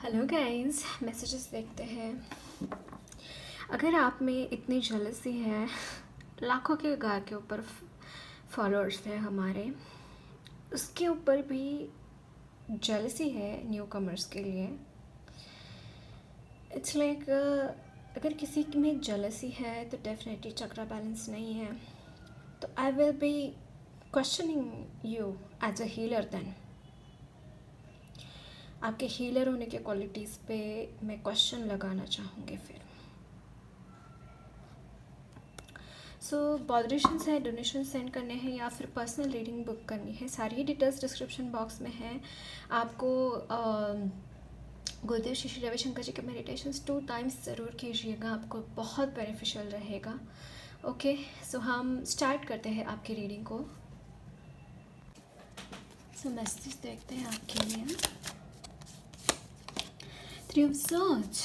Hello guys, messages देखते हैं। अगर आप में इतनी जेलसी है, लाखों के गार के ऊपर फॉलोअर्स हैं हमारे, उसके ऊपर भी जेलसी है न्यू कमर्स के लिए। इट्स लाइक अगर किसी में जेलसी है तो डेफिनेटली चक्रा बैलेंस नहीं है। तो I will be questioning you as a healer then. आपके हीलर होने के क्वालिटीज़ पे मैं क्वेश्चन लगाना चाहूँगी फिर। सो बॉदरेशंस है, डोनेशन सेंड करने हैं या फिर पर्सनल रीडिंग बुक करनी है, सारी डिटेल्स डिस्क्रिप्शन बॉक्स में हैं। आपको गुरुदेव श्री श्री रविशंकर जी के मेडिटेशंस 2 टाइम्स ज़रूर कीजिएगा, आपको बहुत बेनिफिशियल रहेगा। ओके, सो हम स्टार्ट करते हैं आपकी रीडिंग को। सो मैसेज देखते हैं आपके लिए। 3 of Swords,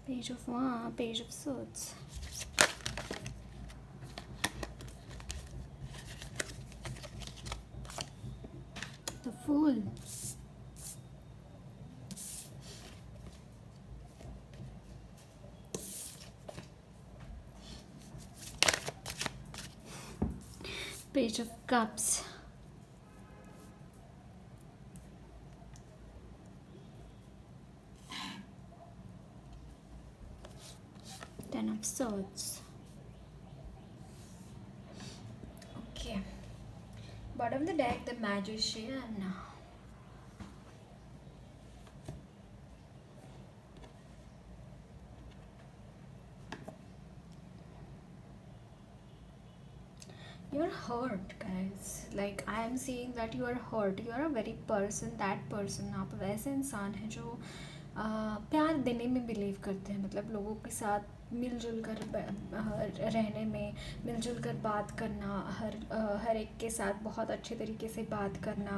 Page of Wands, Page of Swords, the Fool, Page of Cups, Ten of Swords. Okay, bottom of the deck, the Magician. You're hurt, guys. Like I am seeing that you are hurt. You are a very person, that person. आप वैसे इंसान हैं जो प्यार देने में believe करते हैं, मतलब लोगों के साथ मिलजुल कर रहने में, मिलजुल कर बात करना, हर एक के साथ बहुत अच्छे तरीके से बात करना,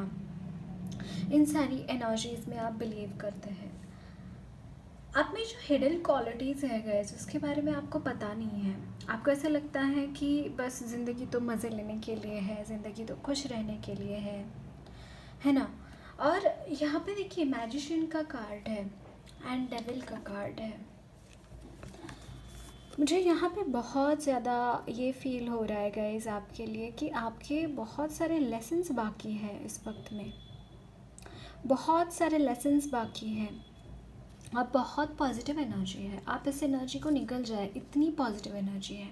इन सारी एनर्जीज़ में आप बिलीव करते हैं। आप में जो हिडन क्वालिटीज़ है गाइस, उसके बारे में आपको पता नहीं है। आपको ऐसा लगता है कि बस ज़िंदगी तो मज़े लेने के लिए है, ज़िंदगी तो खुश रहने के लिए है ना। और यहाँ पे देखिए मैजिशियन का कार्ड है एंड डेविल का कार्ड है। मुझे यहाँ पे बहुत ज़्यादा ये फील हो रहा है गाइस आपके लिए कि आपके बहुत सारे लेसन्स बाकी हैं इस वक्त में, बहुत सारे लेसन्स बाकी हैं। आप बहुत पॉजिटिव एनर्जी है, आप इस एनर्जी को निकल जाए, इतनी पॉजिटिव एनर्जी है,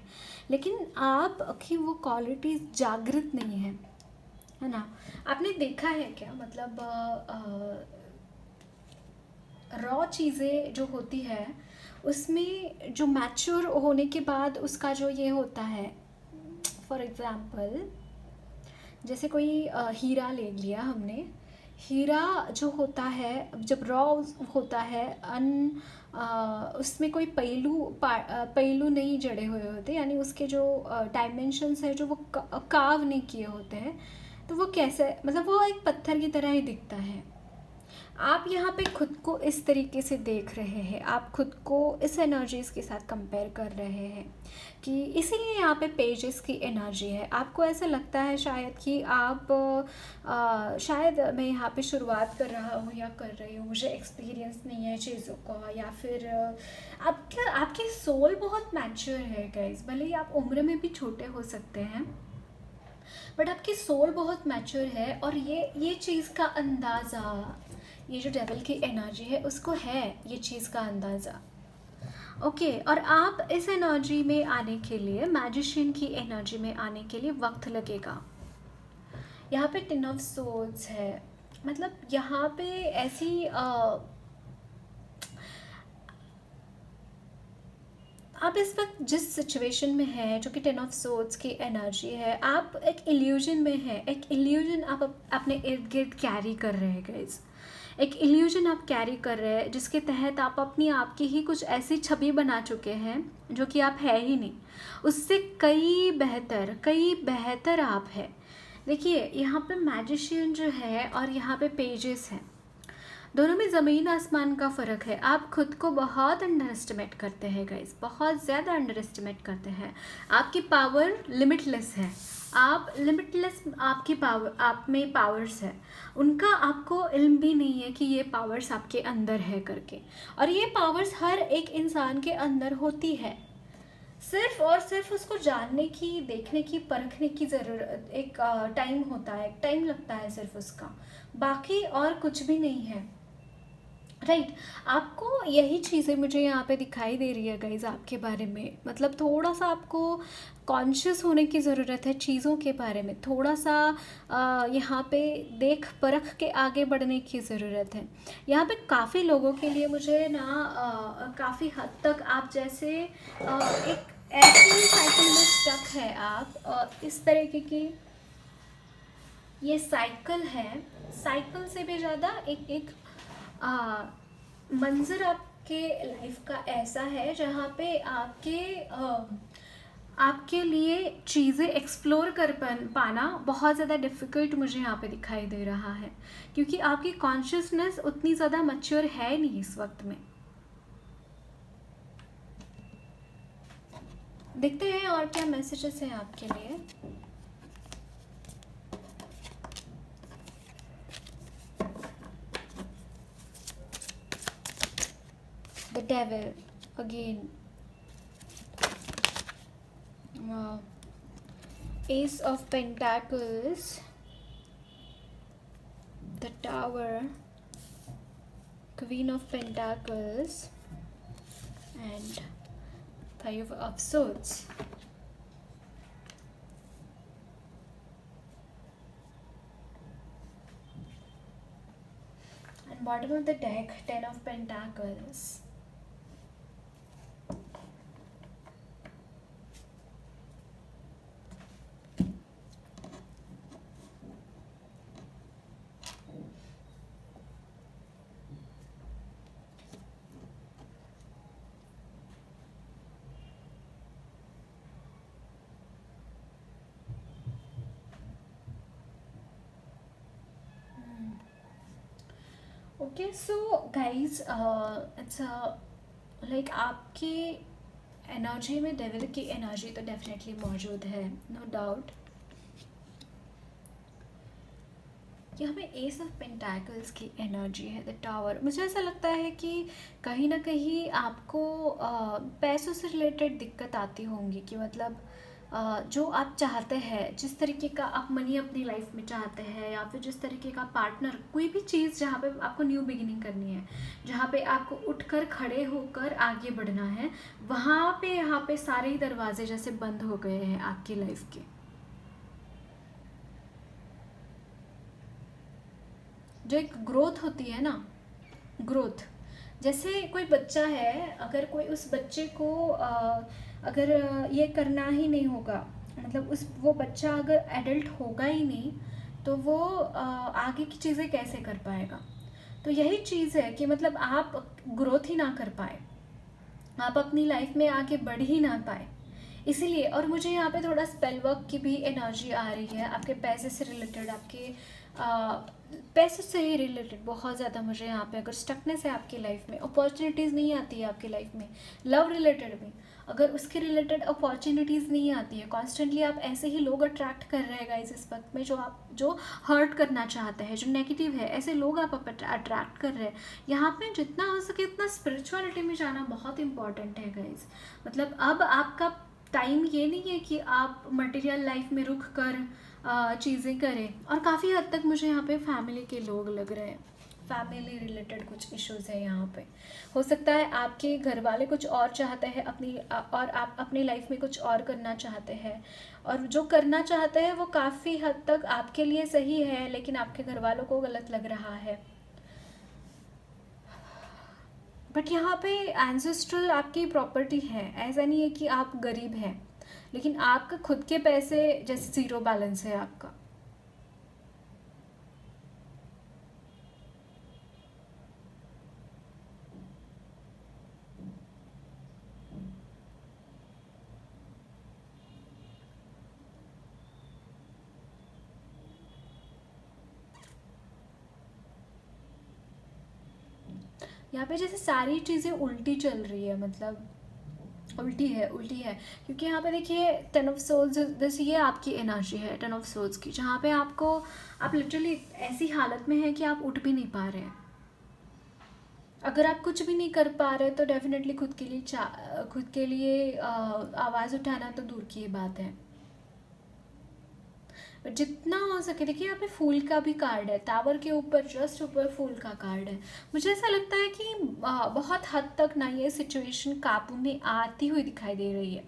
लेकिन आपकी वो क्वालिटीज़ जागृत नहीं है ना। आपने देखा है क्या, मतलब रॉ चीज़ें जो होती है उसमें जो मैच्योर होने के बाद उसका जो ये होता है, फॉर एग्ज़ाम्पल जैसे कोई हीरा ले लिया हमने, हीरा जो होता है जब रॉ होता है उसमें कोई पहलू नहीं जड़े हुए होते, यानी उसके जो डायमेंशंस है जो वो काव नहीं किए होते हैं, तो वो कैसे, मतलब वो एक पत्थर की तरह ही दिखता है। आप यहाँ पे खुद को इस तरीके से देख रहे हैं, आप खुद को इस एनर्जीज़ के साथ कंपेयर कर रहे हैं कि इसीलिए यहाँ पे पेजेस की एनर्जी है। आपको ऐसा लगता है शायद कि आप शायद मैं यहाँ पे शुरुआत कर रहा हूँ या कर रही हूँ, मुझे एक्सपीरियंस नहीं है चीज़ों का, या फिर आपकी सोल बहुत मैच्योर है गाइस। भले ही आप उम्र में भी छोटे हो सकते हैं, बट आपकी सोल बहुत मैच्योर है। और ये चीज़ का अंदाज़ा, ये जो डेविल की एनर्जी है उसको है ये चीज़ का अंदाज़ा। ओके, और आप इस एनर्जी में आने के लिए, मैजिशियन की एनर्जी में आने के लिए वक्त लगेगा। यहाँ पे 10 ऑफ सोर्ड्स है, मतलब यहाँ पे ऐसी आप इस वक्त जिस सिचुएशन में हैं जो कि 10 ऑफ सोर्ड्स की एनर्जी है, आप एक इल्यूजन में हैं, एक इल्यूजन आप अपने इर्द गिर्द कैरी कर रहे हैं गाइस। एक इल्यूजन आप कैरी कर रहे हैं जिसके तहत आप अपनी आप की ही कुछ ऐसी छवि बना चुके हैं जो कि आप है ही नहीं, उससे कई बेहतर आप है। देखिए यहाँ पे मैजिशियन जो है और यहाँ पे पेजेस हैं। दोनों में ज़मीन आसमान का फ़र्क है। आप खुद को बहुत अंडर एस्टिमेट करते हैं गाइस, बहुत ज़्यादा अंडर एस्टिमेट करते हैं। आपकी पावर लिमिटलेस है, आप लिमिटलेस, आपकी पावर, आप में पावर्स है, उनका आपको इल्म भी नहीं है कि ये पावर्स आपके अंदर है करके। और ये पावर्स हर एक इंसान के अंदर होती है, सिर्फ और सिर्फ उसको जानने की, देखने की, परखने की ज़रूरत, एक टाइम होता है, एक टाइम लगता है सिर्फ उसका, बाकी और कुछ भी नहीं है। राइट आपको यही चीज़ें मुझे यहाँ पे दिखाई दे रही है गाइज आपके बारे में। मतलब थोड़ा सा आपको कॉन्शियस होने की ज़रूरत है चीज़ों के बारे में, थोड़ा सा यहाँ पे देख परख के आगे बढ़ने की ज़रूरत है। यहाँ पे काफ़ी लोगों के लिए मुझे ना काफ़ी हद तक आप जैसे एक ऐसी साइकिल में स्टक है आप, इस तरीके की ये साइकिल है। साइकिल से भी ज़्यादा एक एक मंज़र आपके लाइफ का ऐसा है जहाँ पे आपके लिए चीज़ें एक्सप्लोर कर पाना बहुत ज़्यादा डिफ़िकल्ट मुझे यहाँ पे दिखाई दे रहा है, क्योंकि आपकी कॉन्शियसनेस उतनी ज़्यादा मैच्योर है नहीं इस वक्त में। देखते हैं और क्या मैसेजेस हैं आपके लिए। The devil again, Ace of Pentacles, the Tower, Queen of Pentacles, and Five of Swords. And bottom of the deck, Ten of Pentacles. Okay, so guys, it's like आपकी एनर्जी में डेविल की energy तो definitely मौजूद है, no doubt. यहाँ पे S of pentacles की energy है, द टावर। मुझे ऐसा लगता है कि कहीं ना कहीं आपको पैसों से रिलेटेड दिक्कत आती होंगी, कि मतलब जो आप चाहते हैं, जिस तरीके का आप मनी अपनी लाइफ में चाहते हैं, या फिर जिस तरीके का पार्टनर, कोई भी चीज़ जहाँ पे आपको न्यू बिगिनिंग करनी है, जहाँ पे आपको उठकर खड़े होकर आगे बढ़ना है, वहाँ पे यहाँ पे सारे ही दरवाजे जैसे बंद हो गए हैं आपकी लाइफ के। जो एक ग्रोथ होती है ना, ग्रोथ, जैसे कोई बच्चा है, अगर कोई उस बच्चे को अगर ये करना ही नहीं होगा, मतलब वो बच्चा अगर एडल्ट होगा ही नहीं, तो वो आगे की चीज़ें कैसे कर पाएगा। तो यही चीज़ है कि मतलब आप ग्रोथ ही ना कर पाए, आप अपनी लाइफ में आगे बढ़ ही ना पाए, इसीलिए। और मुझे यहाँ पे थोड़ा स्पेल वर्क की भी एनर्जी आ रही है, आपके पैसे से रिलेटेड, आपके पैसे से ही रिलेटेड बहुत ज़्यादा मुझे यहाँ पे। अगर स्टकनेस है आपकी लाइफ में, अपॉर्चुनिटीज़ नहीं आती है आपकी लाइफ में, लव रिलेटेड भी अगर उसके रिलेटेड अपॉर्चुनिटीज़ नहीं आती है, कॉन्स्टेंटली आप ऐसे ही लोग अट्रैक्ट कर रहे हैं गाइस इस वक्त में, जो हर्ट करना चाहते हैं, जो नेगेटिव है, ऐसे लोग आप अट्रैक्ट कर रहे हैं। यहाँ पे जितना हो सके उतना स्पिरिचुअलिटी में जाना बहुत इंपॉर्टेंट है गाइस। मतलब अब आपका टाइम ये नहीं है कि आप मटेरियल लाइफ में रुक कर चीज़ें करें। और काफ़ी हद तक मुझे यहाँ पे फैमिली के लोग लग रहे हैं, फैमिली रिलेटेड कुछ इश्यूज़ है यहाँ पे। हो सकता है आपके घर वाले कुछ और चाहते हैं अपनी, और आप अपनी लाइफ में कुछ और करना चाहते हैं, और जो करना चाहते हैं वो काफ़ी हद तक आपके लिए सही है, लेकिन आपके घर वालों को गलत लग रहा है। बट यहाँ पे एंसेस्ट्रल आपकी प्रॉपर्टी है, ऐसा नहीं है कि आप गरीब हैं, लेकिन आपका खुद के पैसे जैसे ज़ीरो बैलेंस है आपका। यहाँ पे जैसे सारी चीज़ें उल्टी चल रही है, मतलब उल्टी है क्योंकि यहाँ पे देखिए 10 ऑफ सोल्स, जैसे ये आपकी एनर्जी है 10 ऑफ सोल्स की, जहाँ पे आप लिटरली ऐसी हालत में हैं कि आप उठ भी नहीं पा रहे हैं। अगर आप कुछ भी नहीं कर पा रहे तो डेफिनेटली खुद के लिए आवाज़ उठाना तो दूर की बात है। पर जितना हो सके, देखिए यहाँ पे फूल का भी कार्ड है, टावर के ऊपर जस्ट ऊपर फूल का कार्ड है। मुझे ऐसा लगता है कि बहुत हद तक ना ये सिचुएशन काबू में आती हुई दिखाई दे रही है।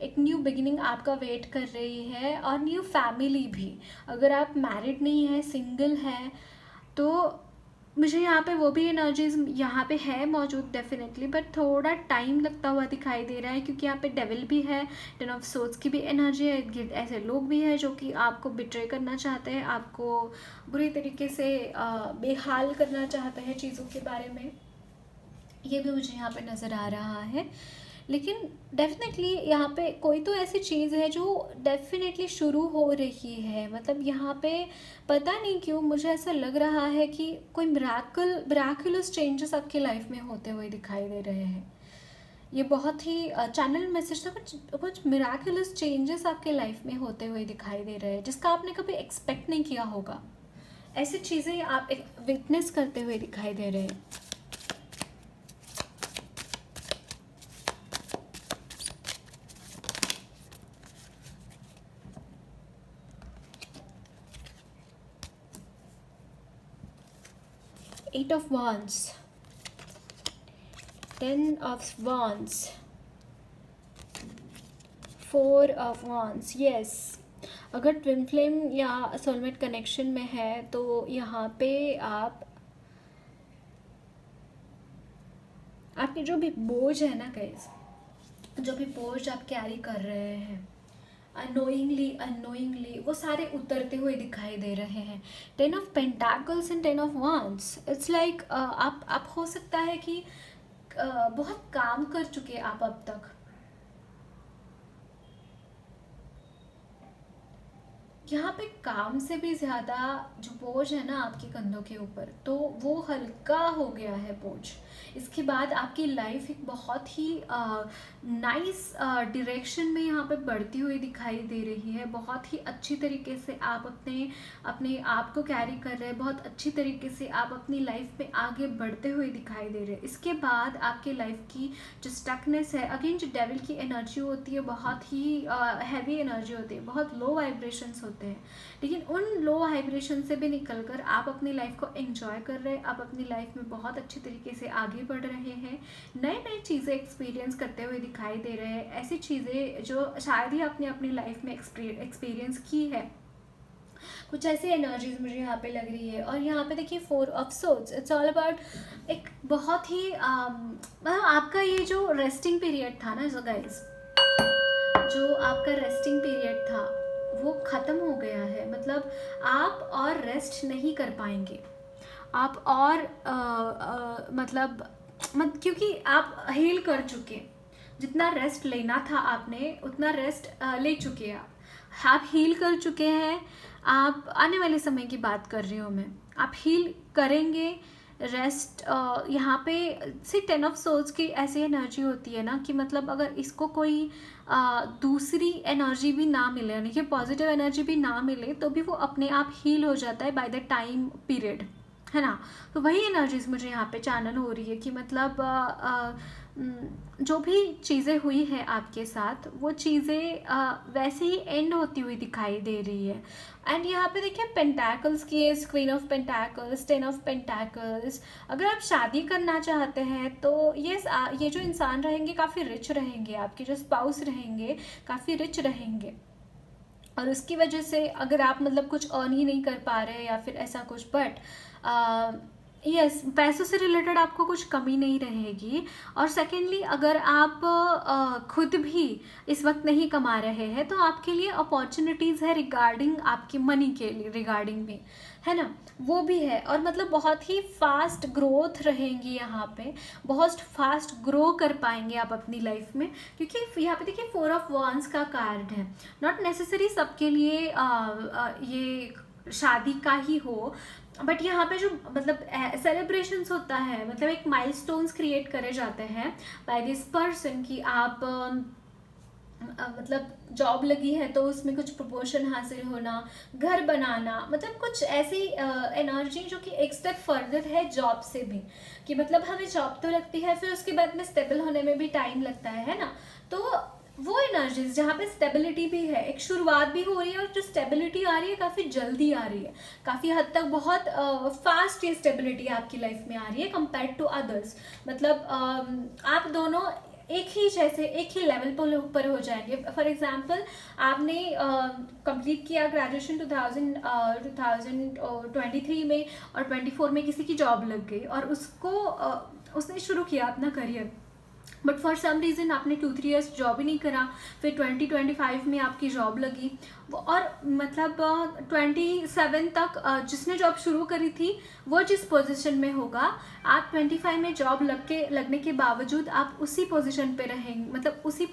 एक न्यू बिगिनिंग आपका वेट कर रही है, और न्यू फैमिली भी। अगर आप मैरिड नहीं है, सिंगल है, तो मुझे यहाँ पे वो भी एनर्जीज यहाँ पे है मौजूद डेफिनेटली, बट थोड़ा टाइम लगता हुआ दिखाई दे रहा है क्योंकि यहाँ पे डेविल भी है, 10 ऑफ सोर्ड्स की भी एनर्जी है। ऐसे लोग भी हैं जो कि आपको बिट्रे करना चाहते हैं, आपको बुरी तरीके से बेहाल करना चाहते हैं चीज़ों के बारे में। ये भी मुझे यहाँ पे नज़र आ रहा है। लेकिन डेफिनेटली यहाँ पे कोई तो ऐसी चीज़ है जो डेफिनेटली शुरू हो रही है। मतलब यहाँ पे पता नहीं क्यों मुझे ऐसा लग रहा है कि कोई मिराकुलस चेंजेस आपकी लाइफ में होते हुए दिखाई दे रहे हैं। ये बहुत ही चैनल मैसेज था, कुछ मिराकुलस चेंजेस आपके लाइफ में होते हुए दिखाई दे रहे हैं जिसका आपने कभी एक्सपेक्ट नहीं किया होगा। ऐसी चीज़ें आप विटनेस करते हुए दिखाई दे रहे हैं। Eight of Wands, 10 of Wands, 4 of Wands। Yes, अगर ट्विन फ्लेम या सोलमेट कनेक्शन में है तो यहाँ पे आपके जो भी बोझ है ना गाइस, जो भी बोझ आप कैरी कर रहे हैं अनोइंगली वो सारे उतरते हुए दिखाई दे रहे हैं। 10 of pentacles and 10 of wands, it's like आप हो सकता है कि बहुत काम कर चुके आप अब तक। यहाँ पे काम से भी ज़्यादा जो बोझ है ना आपके कंधों के ऊपर, तो वो हल्का हो गया है बोझ। इसके बाद आपकी लाइफ एक बहुत ही नाइस डायरेक्शन में यहाँ पे बढ़ती हुई दिखाई दे रही है। बहुत ही अच्छी तरीके से आप अपने आप को कैरी कर रहे हैं, बहुत अच्छी तरीके से आप अपनी लाइफ में आगे बढ़ते हुए दिखाई दे रहे हैं। इसके बाद आपके लाइफ की जो स्टकनेस है, अगेन जो डेविल की एनर्जी होती है बहुत ही हैवी एनर्जी होती है, बहुत लो वाइब्रेशंस होते हैं, लेकिन उन लो वाइब्रेशन से भी निकलकर आप अपनी लाइफ को एंजॉय कर रहे हैं। आप अपनी लाइफ में बहुत अच्छी तरीके से आगे बढ़ रहे हैं, नई चीज़ें एक्सपीरियंस करते हुए दिखाई दे रहे हैं। ऐसी चीज़ें जो शायद ही आपने अपनी लाइफ में एक्सपीरियंस की है। कुछ ऐसी एनर्जीज मुझे यहाँ पे लग रही है। और यहाँ पे देखिए 4 of swords, it's all about एक बहुत ही मतलब आपका ये जो रेस्टिंग पीरियड था ना गाइस, जो आपका रेस्टिंग पीरियद था वो ख़त्म हो गया है। मतलब आप और रेस्ट नहीं कर पाएंगे, आप और क्योंकि आप हील कर चुके, जितना रेस्ट लेना था आपने उतना रेस्ट ले चुके हैं आप हील कर चुके हैं। आप आने वाले समय की बात कर रही हूँ मैं, आप हील करेंगे। रेस्ट यहाँ पे से 10 ऑफ सोल्स की ऐसी एनर्जी होती है ना कि मतलब अगर इसको कोई दूसरी एनर्जी भी ना मिले, यानी कि पॉजिटिव एनर्जी भी ना मिले, तो भी वो अपने आप हील हो जाता है बाय द टाइम पीरियड, है ना। तो वही एनर्जीज मुझे यहाँ पे चैनल हो रही है कि मतलब जो भी चीज़ें हुई है आपके साथ वो चीज़ें वैसे ही एंड होती हुई दिखाई दे रही है। एंड यहाँ पे देखिए पेंटाकल्स की है, queen of pentacles, 10 of pentacles. अगर आप शादी करना चाहते हैं तो ये जो इंसान रहेंगे काफ़ी रिच रहेंगे, आपके जो स्पाउस रहेंगे काफ़ी रिच रहेंगे, और उसकी वजह से अगर आप मतलब कुछ अर्न ही नहीं कर पा रहे या फिर ऐसा कुछ, बट यस पैसों से रिलेटेड आपको कुछ कमी नहीं रहेगी। और सेकेंडली अगर आप खुद भी इस वक्त नहीं कमा रहे हैं तो आपके लिए अपॉर्चुनिटीज़ है रिगार्डिंग आपकी मनी के लिए, रिगार्डिंग भी, है ना, वो भी है। और मतलब बहुत ही फास्ट ग्रोथ रहेंगी यहाँ पे, बहुत फास्ट ग्रो कर पाएंगे आप अपनी लाइफ में, क्योंकि यहाँ पे देखिए 4 ऑफ वांड्स का कार्ड है। नॉट नेसेसरी सबके लिए ये शादी का ही हो, बट यहाँ पे जो मतलब सेलिब्रेशंस होता है, मतलब एक माइलस्टोन्स क्रिएट करे जाते हैं बाय दिस पर्सन कि आप मतलब जॉब लगी है तो उसमें कुछ प्रपोर्शन हासिल होना, घर बनाना, मतलब कुछ ऐसी एनर्जी जो कि एक स्टेप फर्दर है जॉब से भी, कि मतलब हमें जॉब तो लगती है, फिर उसके बाद में स्टेबल होने में भी टाइम लगता है ना। तो वो एनर्जीज जहाँ पे स्टेबिलिटी भी है, एक शुरुआत भी हो रही है, और जो स्टेबिलिटी आ रही है काफ़ी जल्दी आ रही है, काफ़ी हद तक बहुत फास्ट ये स्टेबिलिटी आपकी लाइफ में आ रही है कंपेयर टू अदर्स। मतलब आप दोनों एक ही जैसे एक ही लेवल पर हो जाएंगे। फॉर एग्जांपल आपने कंप्लीट किया ग्रेजुएशन 2023 में, और 24 में किसी की जॉब लग गई, और उसने शुरू किया अपना career, but for some reason आपने 2-3 ईयर्स जॉब ही नहीं करा, फिर 2025 में आपकी जॉब लगी, और मतलब 27 तक जिसने जॉब शुरू करी थी वो जिस पोजीशन में होगा, आप 25 में जॉब लगने के बावजूद आप उसी पोजीशन पे रहेंगे, मतलब उसके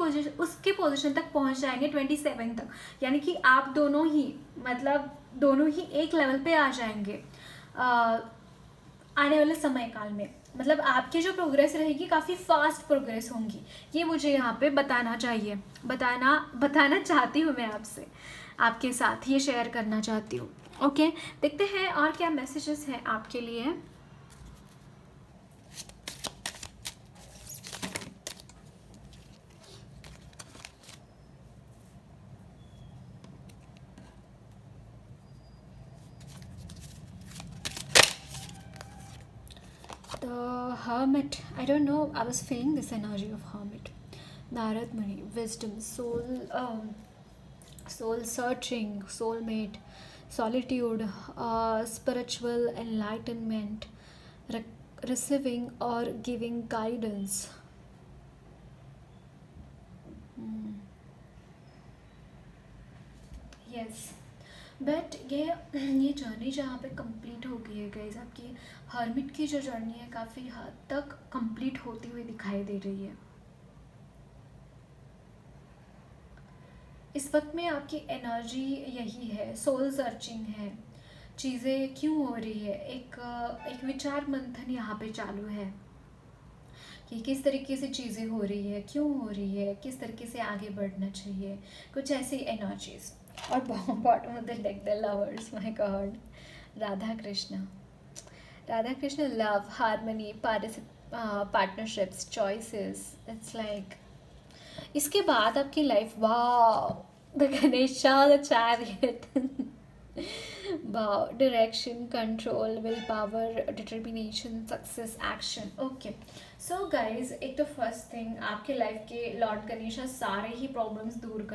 पोजीशन तक पहुंच जाएंगे 27 तक, यानी कि आप दोनों ही मतलब दोनों ही एक लेवल पे आ जाएंगे आने वाले समय काल में। मतलब आपकी जो प्रोग्रेस रहेगी काफ़ी फास्ट प्रोग्रेस होंगी, ये मुझे यहाँ पे बताना चाहिए, बताना चाहती हूँ मैं आपसे, आपके साथ ये शेयर करना चाहती हूँ। ओके, देखते हैं और क्या मैसेजेस हैं आपके लिए। The Hermit, I don't know, I was feeling this energy of Hermit. Narad Muni, wisdom, soul searching, soulmate, solitude, spiritual enlightenment, receiving or giving guidance. Yes. But ये जर्नी जहाँ पे कंप्लीट हो गई है गाइस, आपकी हर्मिट की जो journey है काफ़ी हद तक कंप्लीट होती हुई दिखाई दे रही है। इस वक्त में आपकी एनर्जी यही है, सोल सर्चिंग है, चीज़ें क्यों हो रही है, एक विचार मंथन यहाँ पे चालू है कि किस तरीके से चीज़ें हो रही है, क्यों हो रही है, किस तरीके से आगे बढ़ना चाहिए, कुछ ऐसी एनर्जीज। और bottom of the deck the lovers, my God, Radha Krishna, love, harmony, partnerships, choices, it's like इसके बाद आपकी life, wow, the Ganesha, the chariot, wow, direction, control, will power, determination, success, action. Okay, so guys, एक तो first thing, आपके life के Lord Ganesha सारे ही problems दूर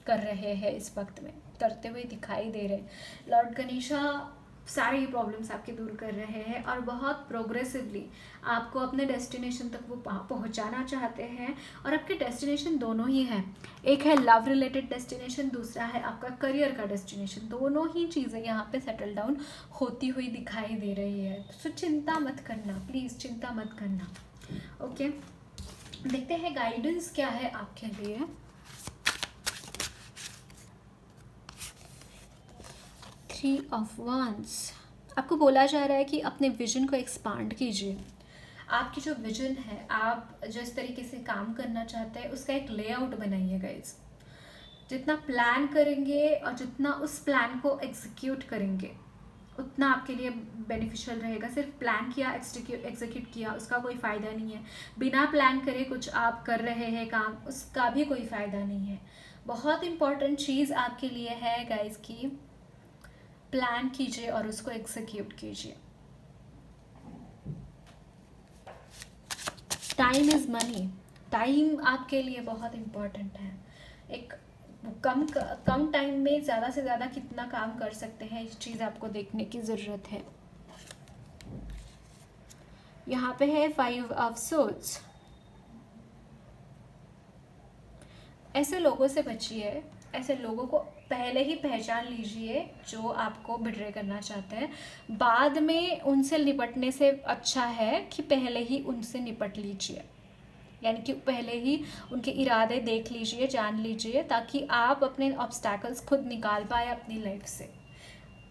कर रहे हैं इस वक्त में, करते हुए दिखाई दे रहे हैं। लॉर्ड गणेशा सारे ही प्रॉब्लम्स आपके दूर कर रहे हैं, और बहुत प्रोग्रेसिवली आपको अपने डेस्टिनेशन तक वो पहुंचाना चाहते हैं। और आपके डेस्टिनेशन दोनों ही हैं, एक है लव रिलेटेड डेस्टिनेशन, दूसरा है आपका करियर का डेस्टिनेशन। दोनों ही चीज़ें यहाँ पे सेटल डाउन होती हुई दिखाई दे रही है। तो चिंता मत करना, प्लीज़ चिंता मत करना। ओके, देखते हैं गाइडेंस क्या है आपके लिए। थ्री ऑफ वांड्स, आपको बोला जा रहा है कि अपने विजन को एक्सपांड कीजिए। आपकी जो विजन है, आप जिस तरीके से काम करना चाहते हैं, उसका एक लेआउट बनाइए गाइस। जितना प्लान करेंगे और जितना उस प्लान को एग्जीक्यूट करेंगे, उतना आपके लिए बेनिफिशियल रहेगा। सिर्फ प्लान किया, एग्जीक्यूट किया, उसका कोई फ़ायदा नहीं है। बिना प्लान करे कुछ आप कर रहे हैं काम, उसका भी कोई फ़ायदा नहीं है। बहुत इंपॉर्टेंट चीज़ आपके लिए है गाइस की प्लान कीजिए और उसको एग्जीक्यूट कीजिए। टाइम इज़ मनी, टाइम आपके लिए बहुत इम्पॉर्टेंट है। एक कम टाइम में ज़्यादा से ज़्यादा कितना काम कर सकते हैं, इस चीज़ आपको देखने की ज़रूरत है। यहाँ पे है 5 ऑफ सोर्ड्स। ऐसे लोगों से बचिए, ऐसे लोगों को पहले ही पहचान लीजिए जो आपको बिट्रे करना चाहते हैं। बाद में उनसे निपटने से अच्छा है कि पहले ही उनसे निपट लीजिए, यानी कि पहले ही उनके इरादे देख लीजिए, जान लीजिए, ताकि आप अपने ऑब्स्टैकल्स खुद निकाल पाए अपनी लाइफ से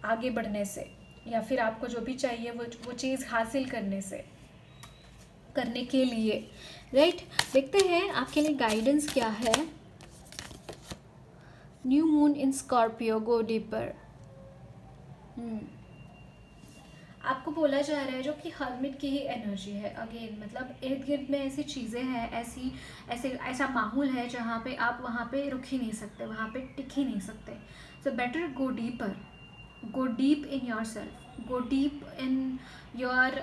आगे बढ़ने से। या फिर आपको जो भी चाहिए वो चीज़ हासिल करने के लिए, राइट। देखते हैं आपके लिए गाइडेंस क्या है। New moon in Scorpio, go deeper. आपको बोला जा रहा है जो कि हर्मिट की ही एनर्जी है। अगेन मतलब इर्द गिर्द में ऐसी चीज़ें हैं, ऐसा माहौल है जहाँ पे आप वहाँ पे रुक ही नहीं सकते, वहाँ पे टिक ही नहीं सकते। So better go deeper, go deep in your self, go deep in your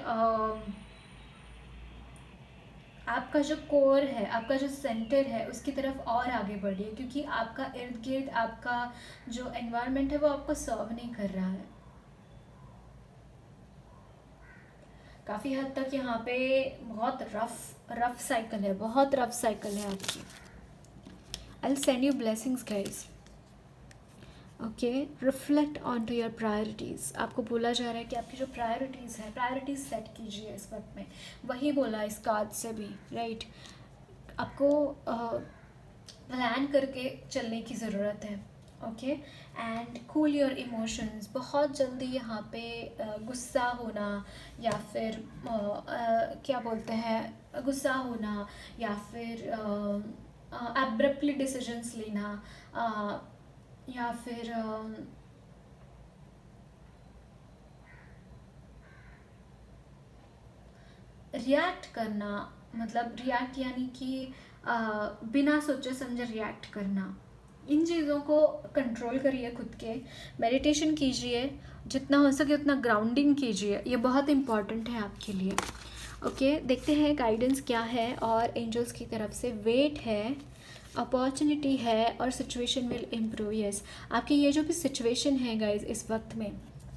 आपका जो कोर है, आपका जो सेंटर है, उसकी तरफ और आगे बढ़िए, क्योंकि आपका इर्द गिर्द आपका जो एनवायरनमेंट है वो आपको सर्व नहीं कर रहा है। काफ़ी हद तक यहाँ पे बहुत रफ साइकिल है, बहुत रफ साइकिल है आपकी। I will send you blessings guys. Okay, reflect on to your priorities. आपको बोला जा रहा है कि आपकी जो प्रायोरिटीज़ है, प्रायोरिटीज़ सेट कीजिए इस वक्त में। वही बोला इस कार्ड से भी, राइट। आपको प्लान करके चलने की ज़रूरत है। Okay, and cool your emotions. बहुत जल्दी यहाँ पे गुस्सा होना या फिर क्या बोलते हैं, गुस्सा होना या फिर एब्रप्टली डिसीजंस लेना, या फिर रिएक्ट करना। मतलब रिएक्ट यानी कि बिना सोचे समझे रिएक्ट करना। इन चीज़ों को कंट्रोल करिए खुद के, मेडिटेशन कीजिए, जितना हो सके उतना ग्राउंडिंग कीजिए, ये बहुत इम्पॉर्टेंट है आपके लिए। ओके, देखते हैं गाइडेंस क्या है। और एंजल्स की तरफ से वेट है, अपॉर्चुनिटी है और सिचुएशन विल इम्प्रूव। यस, आपकी ये जो भी सिचुएशन है गाइज इस वक्त में,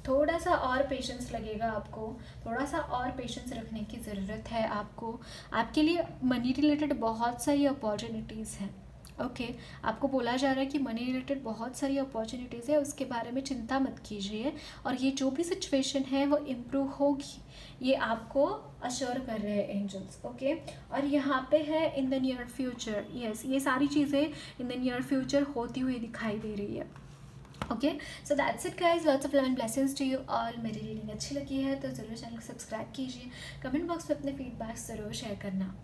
थोड़ा सा और पेशेंस लगेगा आपको, थोड़ा सा और पेशेंस रखने की ज़रूरत है आपको। आपके लिए मनी रिलेटेड बहुत सारी अपॉर्चुनिटीज़ हैं। ओके, आपको बोला जा रहा है कि मनी रिलेटेड बहुत सारी अपॉर्चुनिटीज़ है, उसके बारे में चिंता मत कीजिए, और ये जो भी सिचुएशन है वो इम्प्रूव होगी, ये आपको अश्योर कर रहे हैं एंजल्स। ओके, और यहाँ पे है in the near future. Yes, ये सारी चीज़ें इन द नियर फ्यूचर होती हुई दिखाई दे रही है। Okay, so that's it guys, lots of love and blessings to you all. मेरी रीडिंग अच्छी लगी है तो ज़रूर चैनल को सब्सक्राइब कीजिए, कमेंट बॉक्स में अपने फीडबैक्स ज़रूर शेयर करना।